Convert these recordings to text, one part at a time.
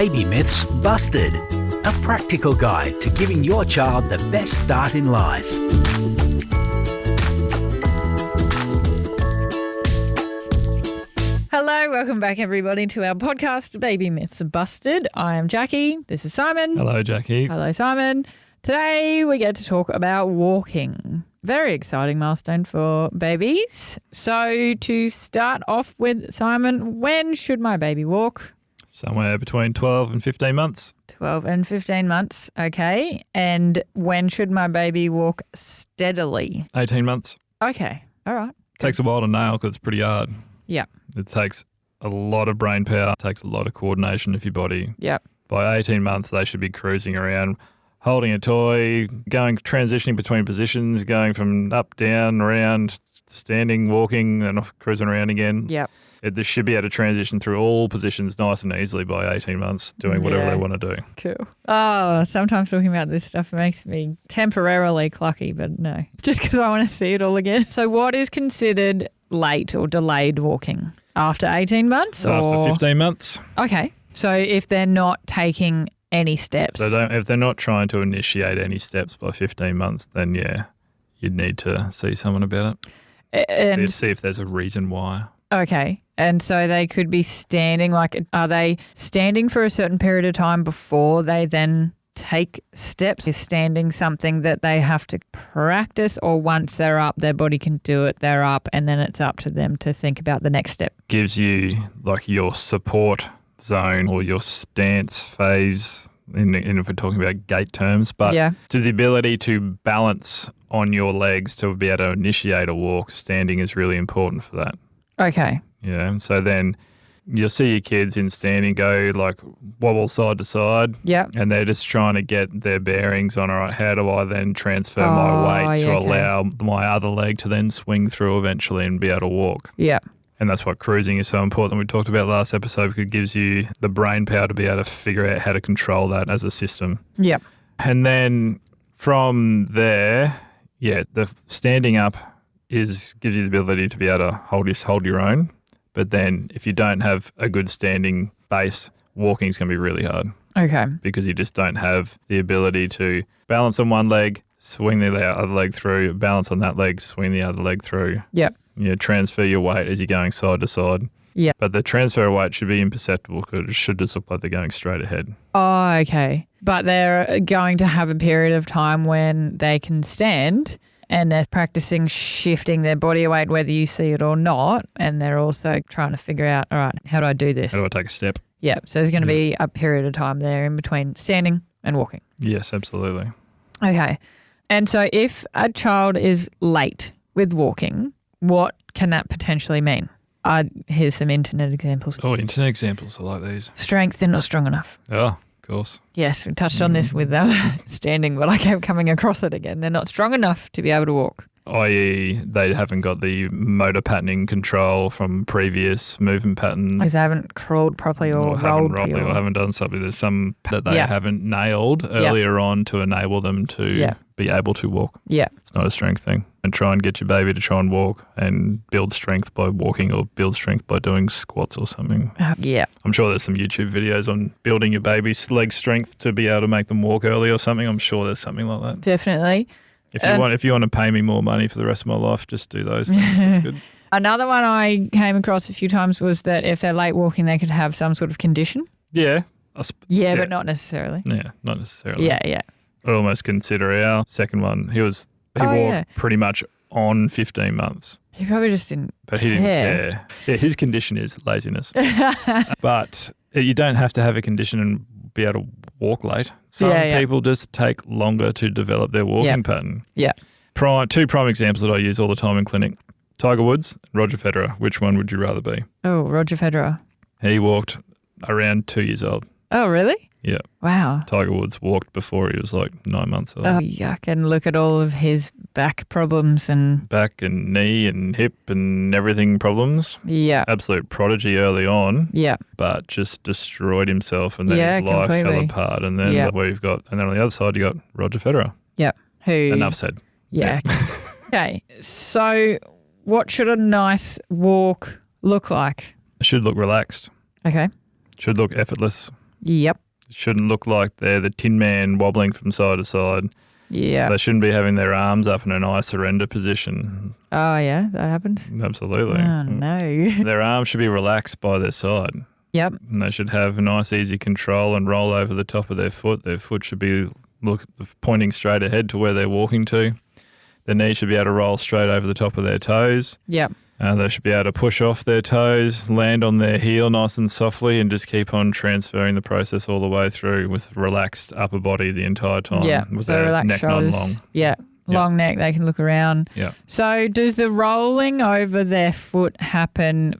Baby Myths Busted, a practical guide to giving your child the best start in life. Hello, welcome back everybody to our podcast, Baby Myths Busted. I am Jackie. This is Simon. Hello, Jackie. Hello, Simon. Today we get to talk about walking. Very exciting milestone for babies. So to start off with, Simon, when should my baby walk? Somewhere between 12 and 15 months. 12 and 15 months, okay. And when should my baby walk steadily? 18 months. Okay, all right. Takes a while to nail because it's pretty hard. Yeah. It takes a lot of brain power, takes a lot of coordination of your body. Yep. By 18 months, they should be cruising around, holding a toy, transitioning between positions, going from up, down, around, standing, walking, and cruising around again. Yep. They should be able to transition through all positions nice and easily by 18 months, doing whatever they want to do. Cool. Oh, sometimes talking about this stuff makes me temporarily clucky, but no, just because I want to see it all again. So what is considered late or delayed walking? After 18 months? After 15 months. Okay. So if they're not taking any steps. So if they're not trying to initiate any steps by 15 months, then yeah, you'd need to see someone about it. And see if there's a reason why. Okay. And so they could be standing, are they standing for a certain period of time before they then take steps? Is standing something that they have to practice, or once they're up, their body can do it, they're up, and then it's up to them to think about the next step? Gives you your support zone or your stance phase, if we're talking about gait terms, but to the ability to balance on your legs to be able to initiate a walk, standing is really important for that. Okay. Yeah. So then you'll see your kids in standing go wobble side to side. Yeah. And they're just trying to get their bearings on, all right, how do I then transfer my weight to allow my other leg to then swing through eventually and be able to walk? Yeah. And that's what cruising is so important. We talked about last episode because it gives you the brain power to be able to figure out how to control that as a system. Yeah. And then from there, the standing up gives you the ability to be able to hold your own. But then if you don't have a good standing base, walking is going to be really hard. Okay. Because you just don't have the ability to balance on one leg, swing the other leg through, balance on that leg, swing the other leg through. Yep. Transfer your weight as you're going side to side. Yeah. But the transfer of weight should be imperceptible because it should just look like they're going straight ahead. Oh, okay. But they're going to have a period of time when they can stand and they're practicing shifting their body weight whether you see it or not, and they're also trying to figure out, all right, how do I do this? How do I take a step? Yeah. So there's going to be a period of time there in between standing and walking. Yes, absolutely. Okay. And so if a child is late with walking, what can that potentially mean? Here's some internet examples. Oh, internet examples. I like these. Strength, they're not strong enough. Oh, of course. Yes, we touched on this with standing, but I kept coming across it again. They're not strong enough to be able to walk. I.e. they haven't got the motor patterning control from previous movement patterns. Because they haven't crawled properly or rolled properly. Or haven't done something. There's some that they haven't nailed earlier on to enable them to be able to walk. Yeah. It's not a strength thing. And try and get your baby to try and walk and build strength by walking or build strength by doing squats or something. I'm sure there's some YouTube videos on building your baby's leg strength to be able to make them walk early or something. I'm sure there's something like that. Definitely. If you want to pay me more money for the rest of my life, just do those things. That's good. Another one I came across a few times was that if they're late walking, they could have some sort of condition. Yeah. But not necessarily. Yeah, not necessarily. Yeah. I'd almost consider our second one. He walked pretty much on 15 months. He probably just didn't But he didn't care. Yeah, his condition is laziness. But you don't have to have a condition and be able to walk late. Some people just take longer to develop their walking pattern. Yeah. Two prime examples that I use all the time in clinic. Tiger Woods and Roger Federer. Which one would you rather be? Oh, Roger Federer. He walked around 2 years old. Oh, really? Yeah. Wow. Tiger Woods walked before he was 9 months old. Oh, yuck. And look at all of his back problems and... Back and knee and hip and everything problems. Yeah. Absolute prodigy early on. Yeah. But just destroyed himself and then his life fell apart. And then and then on the other side you got Roger Federer. Yeah. Who... Enough said. Yeah. Okay. So what should a nice walk look like? It should look relaxed. Okay. Should look effortless. Yep. It shouldn't look like they're the Tin Man wobbling from side to side. Yeah. They shouldn't be having their arms up in an I surrender position. Oh, yeah, that happens? Absolutely. Oh, no. Their arms should be relaxed by their side. Yep. And they should have a nice, easy control and roll over the top of their foot. Their foot should be pointing straight ahead to where they're walking to. Their knees should be able to roll straight over the top of their toes. Yep. They should be able to push off their toes, land on their heel nice and softly, and just keep on transferring the process all the way through with relaxed upper body the entire time. Yeah, with so their relaxed neck shoulders. not long. Yeah, long neck, they can look around. Yeah. So does the rolling over their foot happen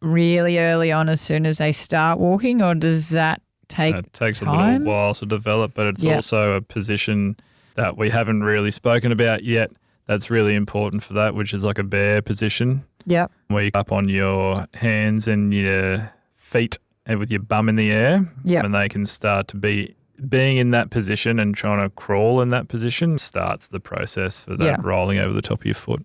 really early on as soon as they start walking, or does that take It takes time? a little while to develop, but it's also a position that we haven't really spoken about yet. That's really important for that, which is like a bear position. Yep. Where you're up on your hands and your feet and with your bum in the air. Yep. And they can start to being in that position and trying to crawl in that position starts the process for that rolling over the top of your foot.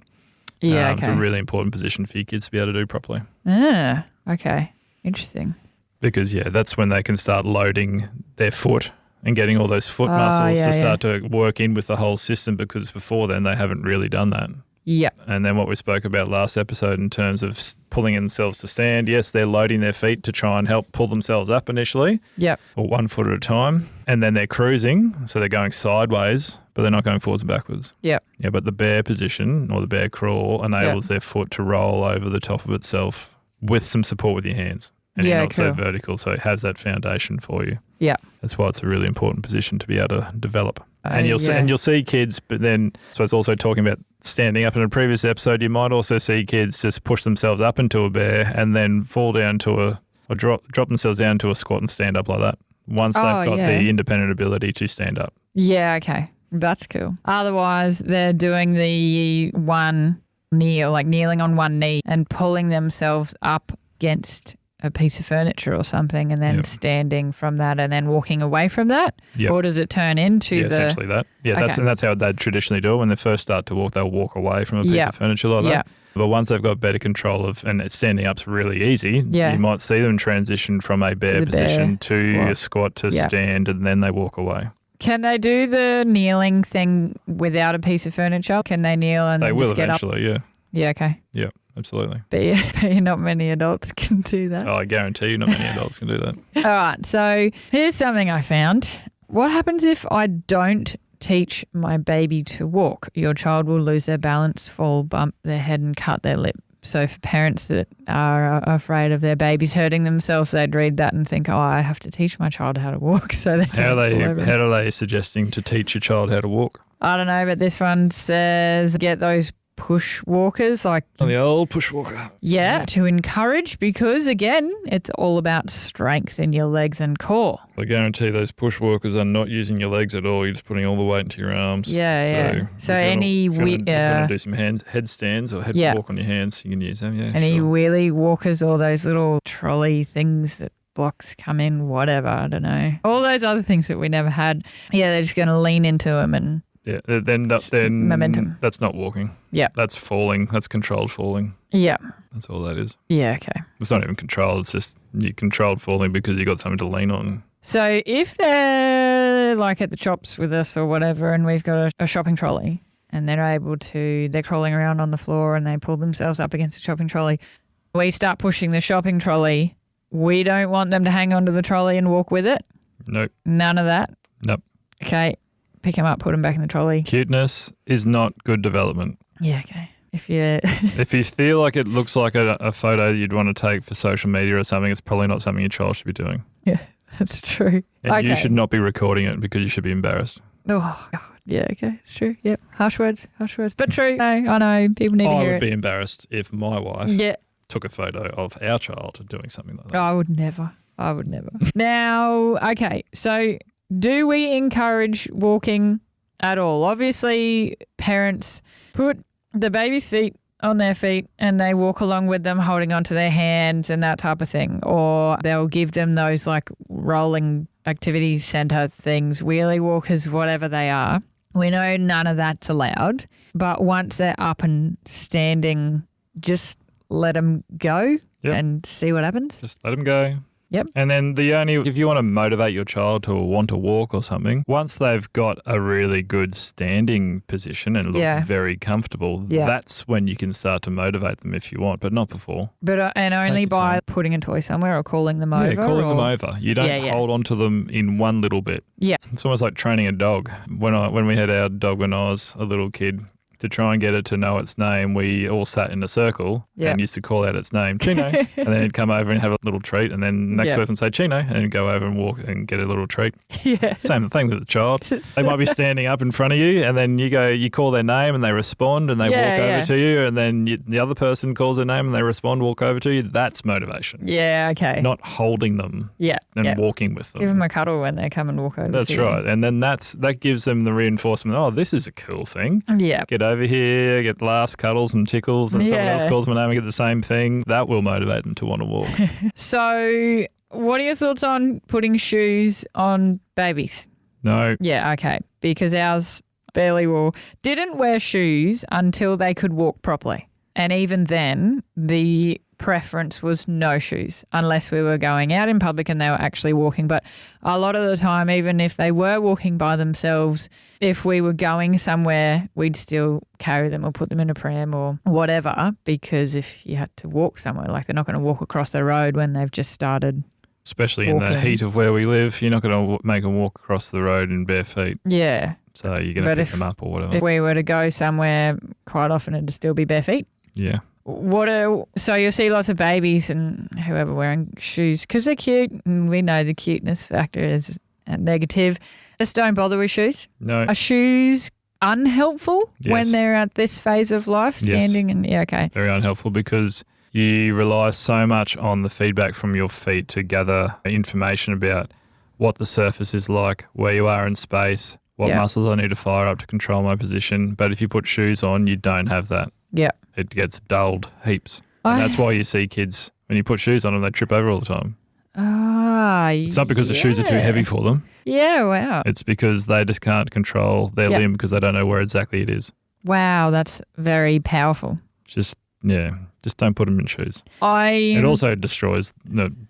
Yeah, It's a really important position for your kids to be able to do properly. Ah, okay. Interesting. Because, that's when they can start loading their foot and getting all those foot muscles to start to work in with the whole system, because before then they haven't really done that. Yep. And then what we spoke about last episode in terms of pulling themselves to stand, yes, they're loading their feet to try and help pull themselves up initially. Yep. Or 1 foot at a time. And then they're cruising, so they're going sideways, but they're not going forwards and backwards. Yep. Yeah, but the bear position or the bear crawl enables their foot to roll over the top of itself with some support with your hands. And you're not so vertical, so it has that foundation for you. Yeah. That's why it's a really important position to be able to develop. And you'll see kids, but then I suppose also talking about standing up in a previous episode, you might also see kids just push themselves up into a bear and then fall down to or drop themselves down to a squat and stand up like that. Once they've got the independent ability to stand up. Yeah, okay. That's cool. Otherwise, they're doing the one kneel, like kneeling on one knee and pulling themselves up against a piece of furniture or something, and then standing from that and then walking away from that? Yep. Or does it turn into essentially that. Yeah, that's how they'd traditionally do it. When they first start to walk, they'll walk away from a piece of furniture like that. But once they've got better control of, and standing up's really easy, you might see them transition from a bear position to a squat to stand, and then they walk away. Can they do the kneeling thing without a piece of furniture? Can they kneel and then just get up? They will eventually, yeah. Yeah, okay. Yeah. Absolutely. But not many adults can do that. Oh, I guarantee you not many adults can do that. All right, so here's something I found. What happens if I don't teach my baby to walk? Your child will lose their balance, fall, bump their head and cut their lip. So for parents that are afraid of their babies hurting themselves, they'd read that and think, I have to teach my child how to walk. So they How are they suggesting to teach your child how to walk? I don't know, but this one says get those push walkers, like the old push walker. Yeah, to encourage, because again, it's all about strength in your legs and core. I guarantee those push walkers are not using your legs at all. You're just putting all the weight into your arms. Yeah. So if you want to do some headstands or head walk on your hands, you can use them. Yeah. Any wheelie walkers or those little trolley things that blocks come in, whatever. I don't know. All those other things that we never had. Yeah, they're just going to lean into them and. Yeah, then momentum. That's not walking. Yeah. That's falling. That's controlled falling. Yeah. That's all that is. Yeah, okay. It's not even controlled. It's just you're controlled falling because you got something to lean on. So if they're like at the shops with us or whatever and we've got a shopping trolley and they're crawling around on the floor and they pull themselves up against the shopping trolley, we start pushing the shopping trolley. We don't want them to hang onto the trolley and walk with it? Nope. None of that? Nope. Okay. Pick them up, put them back in the trolley. Cuteness is not good development. Yeah, okay. If you feel like it looks like a photo you'd want to take for social media or something, it's probably not something your child should be doing. Yeah, that's true. And you should not be recording it because you should be embarrassed. Oh, God. Yeah, okay. It's true. Yep. Harsh words. But true. No, I know. People need to hear it. I would be embarrassed if my wife took a photo of our child doing something like that. I would never. Now, okay, so do we encourage walking at all? Obviously, parents put the baby's feet on their feet and they walk along with them holding onto their hands and that type of thing. Or they'll give them those like rolling activity centre things, wheelie walkers, whatever they are. We know none of that's allowed. But once they're up and standing, just let them go and see what happens. Just let them go. Yep. And then if you want to motivate your child to want to walk or something, once they've got a really good standing position and it looks very comfortable, that's when you can start to motivate them if you want, but not before. But and only by putting a toy somewhere or calling them over? Yeah, calling them over. You don't hold on to them in one little bit. Yeah. It's almost like training a dog. When we had our dog when I was a little kid, to try and get it to know its name, we all sat in a circle and used to call out its name, Chino, and then he'd come over and have a little treat, and then next person say Chino, and he'd go over and walk and get a little treat. Yeah. Same thing with the child. They might be standing up in front of you, and then you call their name, and they respond, and they walk over to you, and then the other person calls their name, and they respond, walk over to you. That's motivation. Yeah, okay. Not holding them and walking with them. Give them a cuddle when they come and walk over That's to right. you. And then that gives them the reinforcement, oh, this is a cool thing. Yeah. Get over here, get laughs, cuddles and tickles, and someone else calls my name and get the same thing. That will motivate them to want to walk. So what are your thoughts on putting shoes on babies? No. Yeah, okay. Because ours didn't wear shoes until they could walk properly. And even then, the preference was no shoes unless we were going out in public and they were actually walking. But a lot of the time, even if they were walking by themselves, if we were going somewhere, we'd still carry them or put them in a pram or whatever, because if you had to walk somewhere, like they're not going to walk across the road when they've just started especially walking. In the heat of where we live, you're not going to make them walk across the road in bare feet. Yeah. So you're going to pick them up or whatever. If we were to go somewhere, quite often it'd still be bare feet. Yeah. So you'll see lots of babies and whoever wearing shoes because they're cute, and we know the cuteness factor is negative. Just don't bother with shoes. No. Are shoes unhelpful when they're at this phase of life, standing? Yes. And okay. Very unhelpful because you rely so much on the feedback from your feet to gather information about what the surface is like, where you are in space, what muscles I need to fire up to control my position. But if you put shoes on, you don't have that. Yeah. It gets dulled heaps. And that's why you see kids, when you put shoes on them, they trip over all the time. It's not because the shoes are too heavy for them. Yeah, wow. It's because they just can't control their limb because they don't know where exactly it is. Wow, that's very powerful. Just don't put them in shoes. It also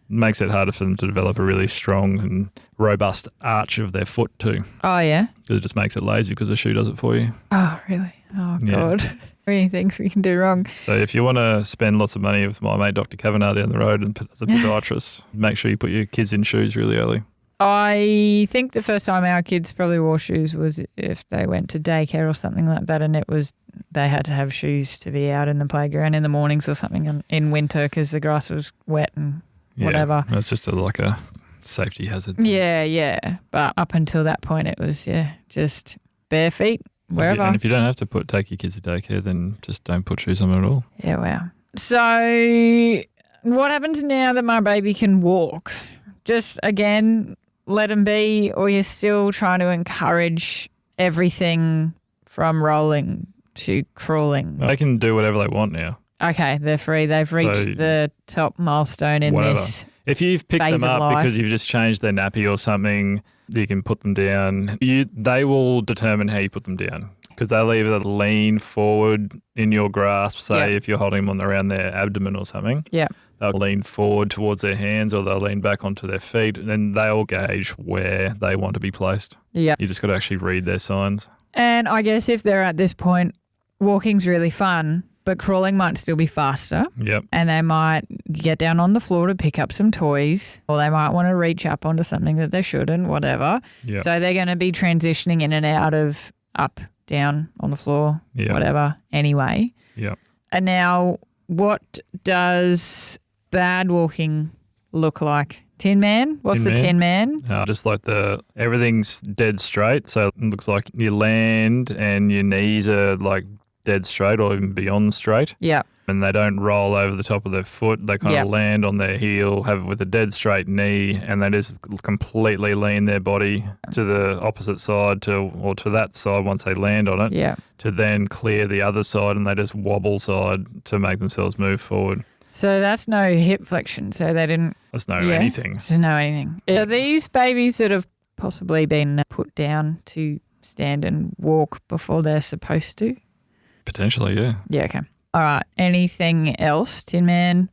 makes it harder for them to develop a really strong and robust arch of their foot too. Oh, yeah? Because it just makes it lazy because the shoe does it for you. Oh, really? Oh, God. Many things we can do wrong. So if you want to spend lots of money with my mate Dr. Kavanagh down the road and as a podiatrist, make sure you put your kids in shoes really early. I think the first time our kids probably wore shoes was if they went to daycare or something like that, and they had to have shoes to be out in the playground in the mornings or something in winter because the grass was wet and whatever. It's just like a safety hazard. Yeah. But up until that point, it was just bare feet. Wherever. And if you don't have to take your kids to daycare, then just don't put shoes on at all. Yeah, wow. So what happens now that my baby can walk? Just, again, let them be, or you're still trying to encourage everything from rolling to crawling? They can do whatever they want now. Okay, they're free. They've reached the top milestone in this. If you've picked them up life. because you've just changed their nappy or something, you can put them down. They will determine how you put them down because they'll either lean forward in your grasp, say if you're holding them around their abdomen or something. Yeah. They'll lean forward towards their hands or they'll lean back onto their feet, and then they'll gauge where they want to be placed. Yeah. You just got to actually read their signs. And I guess if they're at this point, walking's really fun, but crawling might still be faster. Yep. And they might get down on the floor to pick up some toys, or they might want to reach up onto something that they shouldn't, whatever. Yep. So they're going to be transitioning in and out of up, down, on the floor, whatever, anyway. Yep. And now, what does bad walking look like? Tin Man? What's the Tin Man? Just like everything's dead straight. So it looks like you land and your knees are like dead straight or even beyond straight. Yeah. And they don't roll over the top of their foot. They kind of land on their heel, have it with a dead straight knee, and they just completely lean their body to the opposite side or to that side once they land on it to then clear the other side, and they just wobble side to make themselves move forward. So that's no hip flexion. So they didn't... That's no anything. There's no anything. Are these babies that have possibly been put down to stand and walk before they're supposed to? Potentially, yeah. Yeah, okay. All right. Anything else, Tin Man?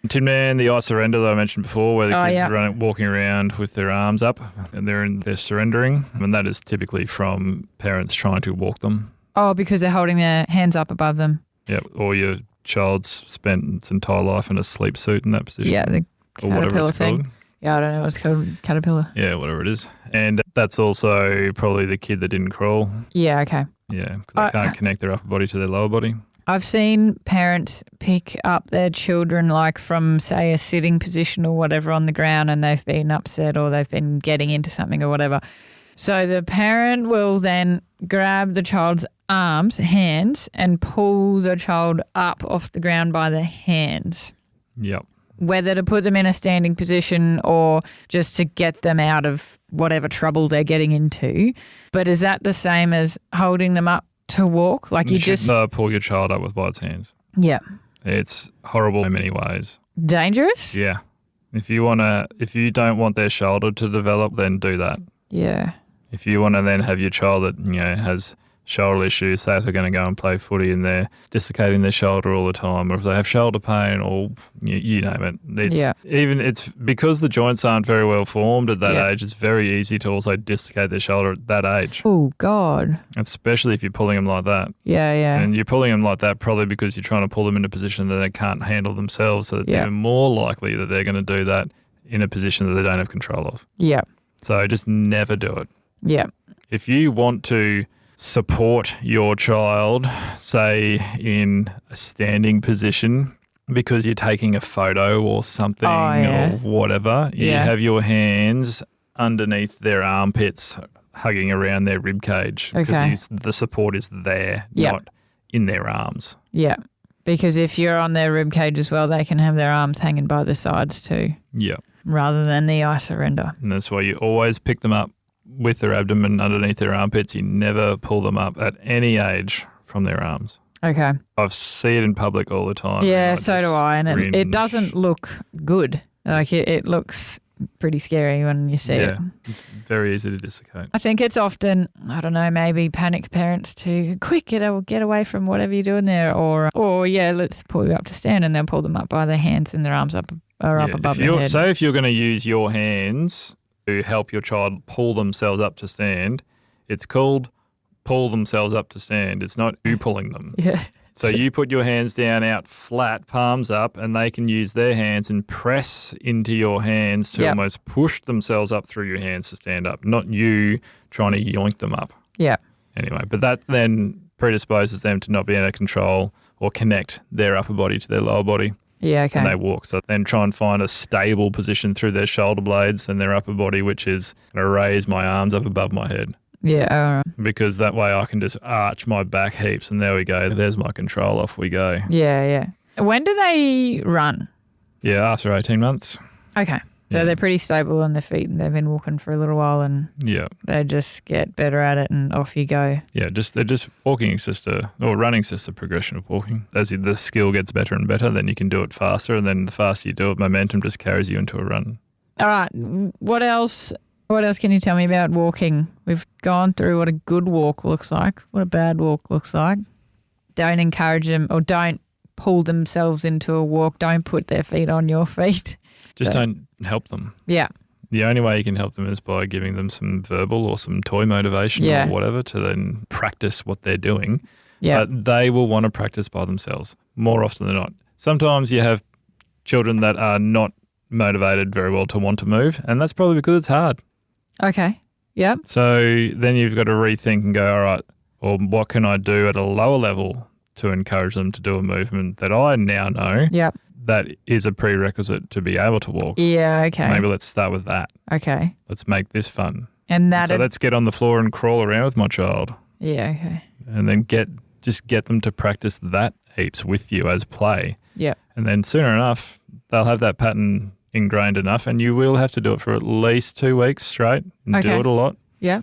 Tin Man, the I surrender that I mentioned before, where the kids are walking around with their arms up and they're surrendering. And that is typically from parents trying to walk them. Oh, because they're holding their hands up above them. Yeah, or your child's spent its entire life in a sleep suit in that position. Yeah, the caterpillar thing. Called. Yeah, I don't know what it's called. Caterpillar. Yeah, whatever it is. And that's also probably the kid that didn't crawl. Yeah, okay. Yeah, because they can't connect their upper body to their lower body. I've seen parents pick up their children like from, say, a sitting position or whatever on the ground, and they've been upset or they've been getting into something or whatever. So the parent will then grab the child's hands, and pull the child up off the ground by the hands. Yep. Whether to put them in a standing position or just to get them out of whatever trouble they're getting into. But is that the same as holding them up to walk? Like you just pull your child up by its hands. Yeah. It's horrible in many ways. Dangerous? Yeah. If you don't want their shoulder to develop, then do that. Yeah. If you want to then have your child that, has shoulder issues, say if they're going to go and play footy and they're dislocating their shoulder all the time, or if they have shoulder pain, or you name it. It's because the joints aren't very well formed at that age, it's very easy to also dislocate their shoulder at that age. Oh, God. Especially if you're pulling them like that. Yeah, yeah. And you're pulling them like that probably because you're trying to pull them in a position that they can't handle themselves, so it's even more likely that they're going to do that in a position that they don't have control of. Yeah. So just never do it. Yeah. If you want to support your child, say in a standing position, because you're taking a photo or something or whatever, you have your hands underneath their armpits, hugging around their rib cage, because the support is there, not in their arms. Yeah, because if you're on their rib cage as well, they can have their arms hanging by the sides too. Yeah. Rather than the I surrender. And that's why you always pick them up with their abdomen underneath their armpits. You never pull them up at any age from their arms. Okay. I see it in public all the time. Yeah, so do I. And it doesn't look good. Like it looks pretty scary when you see it. Yeah, it's very easy to dislocate. I think it's often, I don't know, maybe panicked parents to, quick, get away from whatever you're doing there. Or let's pull you up to stand, and they'll pull them up by their hands and their arms up above their head. So if you're going to use your hands to help your child pull themselves up to stand, it's called pull themselves up to stand. It's not you pulling them. Yeah. So you put your hands down out flat, palms up, and they can use their hands and press into your hands to almost push themselves up through your hands to stand up, not you trying to yoink them up. Yeah. Anyway, but that then predisposes them to not be able to control or connect their upper body to their lower body. Yeah, okay. And they walk. So then try and find a stable position through their shoulder blades and their upper body, which is going to raise my arms up above my head. Yeah, all right. Because that way I can just arch my back heaps, and there we go. There's my control. Off we go. Yeah, yeah. When do they run? Yeah, after 18 months. Okay. So they're pretty stable on their feet, and they've been walking for a little while, and they just get better at it, and off you go. Yeah, walking is just running's just a progression of walking. As the skill gets better and better, then you can do it faster, and then the faster you do it, momentum just carries you into a run. All right. What else can you tell me about walking? We've gone through what a good walk looks like, what a bad walk looks like. Don't encourage them, or don't pull themselves into a walk. Don't put their feet on your feet. Just don't help them. Yeah. The only way you can help them is by giving them some verbal or some toy motivation or whatever to then practice what they're doing. Yeah. But they will want to practice by themselves more often than not. Sometimes you have children that are not motivated very well to want to move, and that's probably because it's hard. Okay. Yep. So then you've got to rethink and go, all right, well, what can I do at a lower level to encourage them to do a movement that I now know that is a prerequisite to be able to walk? Yeah, okay. Maybe let's start with that. Okay. Let's make this fun. And so let's get on the floor and crawl around with my child. Yeah, okay. And then get them to practice that heaps with you as play. Yeah. And then sooner enough, they'll have that pattern ingrained enough, and you will have to do it for at least 2 weeks straight and do it a lot. Yeah.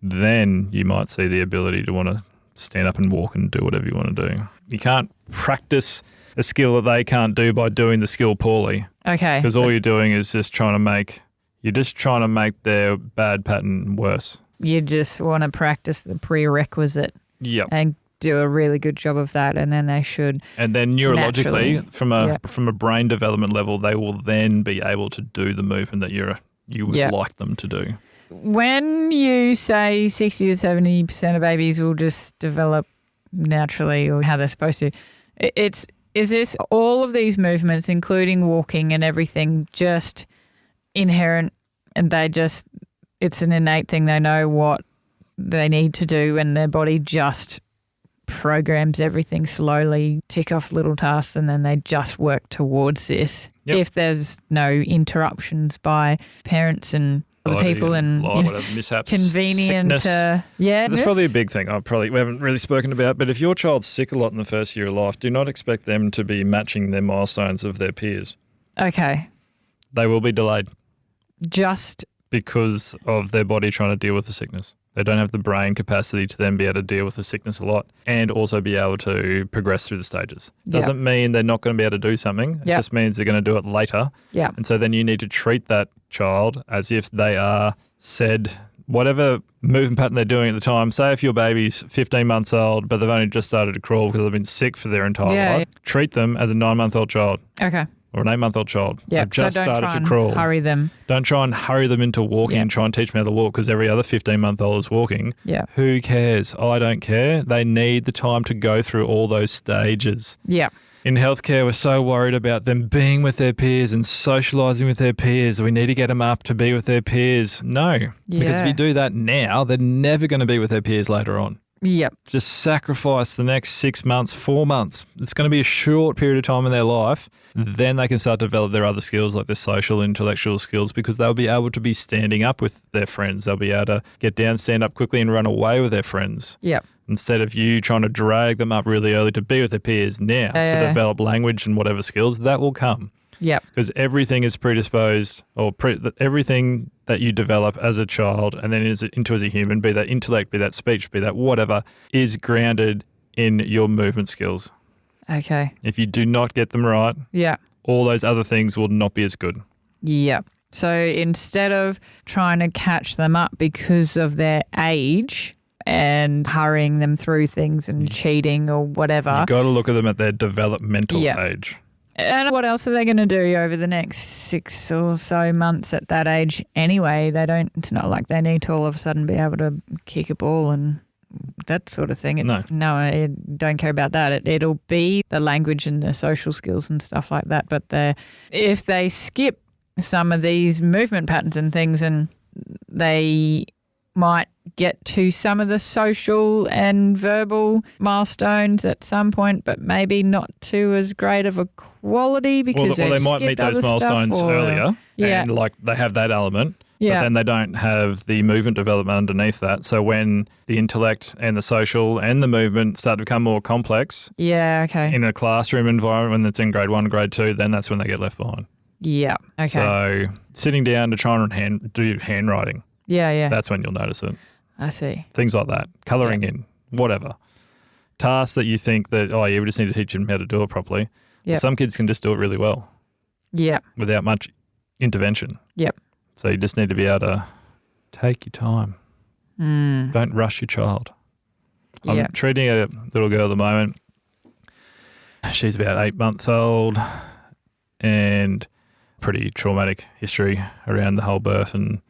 Then you might see the ability to want to stand up and walk and do whatever you want to do. You can't practice a skill that they can't do by doing the skill poorly. Okay. Because all you're doing is just trying to make their bad pattern worse. You just want to practice the prerequisite. Yep. And do a really good job of that, and then they should. And then neurologically, from a brain development level, they will then be able to do the movement that you would like them to do. When you say 60 to 70% of babies will just develop naturally or how they're supposed to, is this all of these movements, including walking and everything, just inherent and it's an innate thing, they know what they need to do and their body just programs everything slowly, tick off little tasks, and then they just work towards this. Yep. If there's no interruptions by parents and other people and mishaps, convenient, that's probably a big thing. We haven't really spoken about, but if your child's sick a lot in the first year of life, do not expect them to be matching their milestones of their peers. Okay. They will be delayed. Just because of their body trying to deal with the sickness. They don't have the brain capacity to then be able to deal with the sickness a lot and also be able to progress through the stages. Doesn't mean they're not going to be able to do something. It just means they're going to do it later. Yeah. And so then you need to treat that child as if they are said whatever movement pattern they're doing at the time. Say if your baby's 15 months old, but they've only just started to crawl because they've been sick for their entire life, treat them as a 9-month-old child. Okay. Or an 8-month-old child. Yeah, They've just so don't started try to crawl. Hurry them. Don't try and hurry them into walking and try and teach them how to walk because every other 15-month-old is walking. Yeah. Who cares? I don't care. They need the time to go through all those stages. Yeah. In healthcare, we're so worried about them being with their peers and socialising with their peers. We need to get them up to be with their peers. No, because if you do that now, they're never going to be with their peers later on. Yep. Just sacrifice the next 6 months, 4 months. It's going to be a short period of time in their life. Then they can start to develop their other skills like their social, intellectual skills because they'll be able to be standing up with their friends. They'll be able to get down, stand up quickly and run away with their friends. Yep. Instead of you trying to drag them up really early to be with their peers now to develop language and whatever skills, that will come. Yeah. Because everything is predisposed or everything that you develop as a child and then into as a human, be that intellect, be that speech, be that whatever, is grounded in your movement skills. Okay. If you do not get them right, all those other things will not be as good. Yeah. So instead of trying to catch them up because of their age and hurrying them through things and cheating or whatever. You've got to look at them at their developmental age. And what else are they going to do over the next 6 or so months at that age anyway? It's not like they need to all of a sudden be able to kick a ball and that sort of thing. No, I don't care about that. It'll be the language and the social skills and stuff like that. But if they skip some of these movement patterns and things and they might get to some of the social and verbal milestones at some point, but maybe not to as great of a quality because they might meet those milestones earlier and like they have that element, but then they don't have the movement development underneath that. So when the intellect and the social and the movement start to become more complex in a classroom environment when it's in grade 1, grade 2, then that's when they get left behind. Yeah, okay. So sitting down to try and do handwriting. Yeah. That's when you'll notice it. I see. Things like that. Colouring in, whatever. Tasks that you think that, we just need to teach them how to do it properly. Yeah. Well, some kids can just do it really well. Yeah. Without much intervention. Yep. So you just need to be able to take your time. Don't rush your child. I'm treating a little girl at the moment. She's about 8 months old and pretty traumatic history around the whole birth and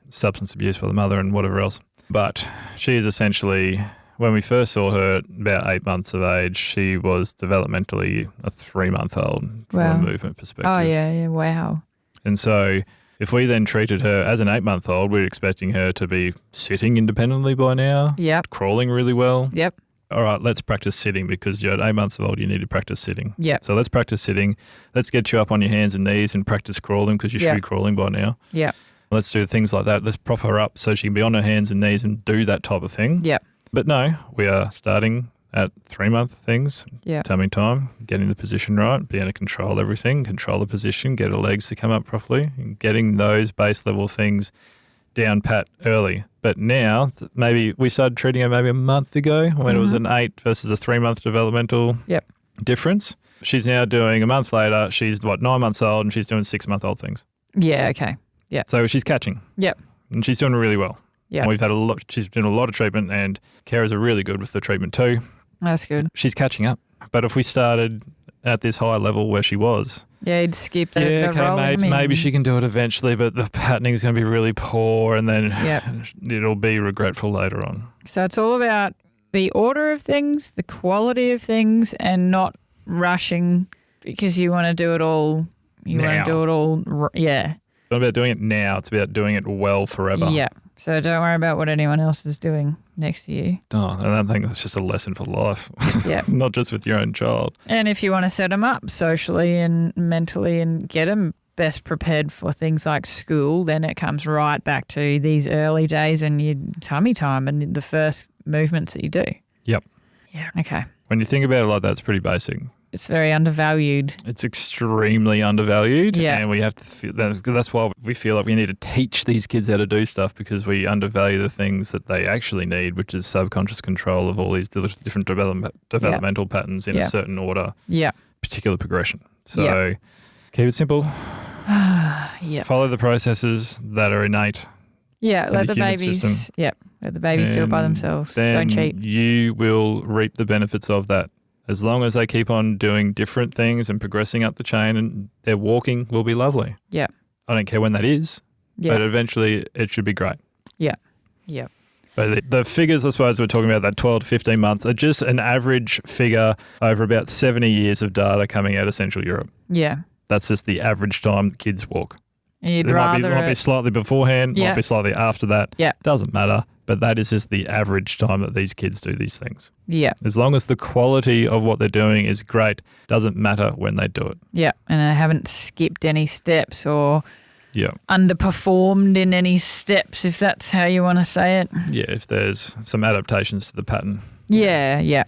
substance abuse by the mother and whatever else. But she is essentially, when we first saw her about 8 months of age, she was developmentally a 3-month-old from a movement perspective. Oh, yeah, wow. And so if we then treated her as an 8-month-old, we're expecting her to be sitting independently by now, crawling really well. Yep. All right, let's practice sitting because you're at 8 months old, you need to practice sitting. Yep. So let's practice sitting. Let's get you up on your hands and knees and practice crawling because you should be crawling by now. Yeah. Let's do things like that. Let's prop her up so she can be on her hands and knees and do that type of thing. Yeah. But no, we are starting at 3-month things, tummy time, getting the position right, being able to control everything, control the position, get her legs to come up properly, and getting those base level things down pat early. But now, maybe we started treating her maybe a month ago when it was an 8 versus a 3-month developmental difference. She's now doing a month later, she's 9 months old and she's doing 6-month-old things. Yeah, okay. Yeah. So she's catching. Yep. And she's doing really well. Yeah. She's doing a lot of treatment and carers are really good with the treatment too. That's good. She's catching up. But if we started at this high level where she was... Yeah, you'd skip the rolling. Maybe she can do it eventually, but the patterning is going to be really poor and then it'll be regretful later on. So it's all about the order of things, the quality of things, and not rushing because you want to do it all. Yeah. It's not about doing it now. It's about doing it well forever. Yeah. So don't worry about what anyone else is doing next to you. Oh, and I think that's just a lesson for life. Yeah. Not just with your own child. And if you want to set them up socially and mentally and get them best prepared for things like school, then it comes right back to these early days and your tummy time and the first movements that you do. Yep. Yeah. Okay. When you think about it like that, it's pretty basic. It's very undervalued. It's extremely undervalued. Yeah. And we have to that's why we feel like we need to teach these kids how to do stuff, because we undervalue the things that they actually need, which is subconscious control of all these different developmental patterns in a certain order. Yeah. Particular progression. So keep it simple. Follow the processes that are innate. Yeah, let the babies. Let the babies do it by themselves. Don't cheat. You will reap the benefits of that. As long as they keep on doing different things and progressing up the chain, and their walking will be lovely. Yeah. I don't care when that is, but eventually it should be great. Yeah. Yeah. But the figures, I suppose, we're talking about, that 12 to 15 months, are just an average figure over about 70 years of data coming out of Central Europe. Yeah. That's just the average time kids walk. It might be slightly beforehand, might be slightly after that. Yeah. Doesn't matter. But that is just the average time that these kids do these things. Yeah. As long as the quality of what they're doing is great, doesn't matter when they do it. Yeah. And I haven't skipped any steps or underperformed in any steps, if that's how you want to say it. Yeah, if there's some adaptations to the pattern. Yeah.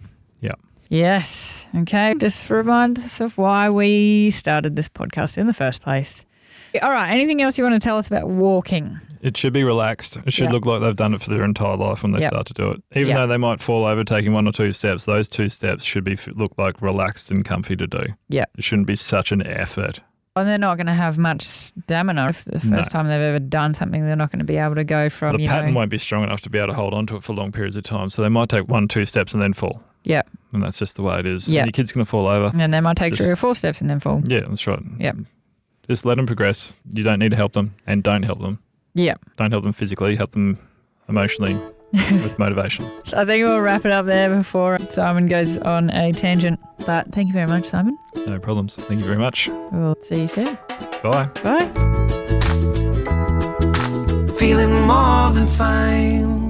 Yes. Okay. Just remind us of why we started this podcast in the first place. All right. Anything else you want to tell us about walking? It should be relaxed. It should look like they've done it for their entire life when they start to do it. Even though they might fall over taking 1 or 2 steps, those 2 steps should look like relaxed and comfy to do. Yeah. It shouldn't be such an effort. And they're not going to have much stamina. If the first time they've ever done something, they're not going to be able to go from, the pattern won't be strong enough to be able to hold on to it for long periods of time. So they might take 1, 2 steps and then fall. Yeah. And that's just the way it is. Yeah. And your kid's going to fall over. And they might take 3 or 4 steps and then fall. Yeah, that's right. Yeah. Just let them progress. You don't need to help them, and don't help them. Yeah. Don't help them physically, help them emotionally with motivation. So I think we'll wrap it up there before Simon goes on a tangent. But thank you very much, Simon. No problems. Thank you very much. We'll see you soon. Bye. Bye. Feeling more than fine.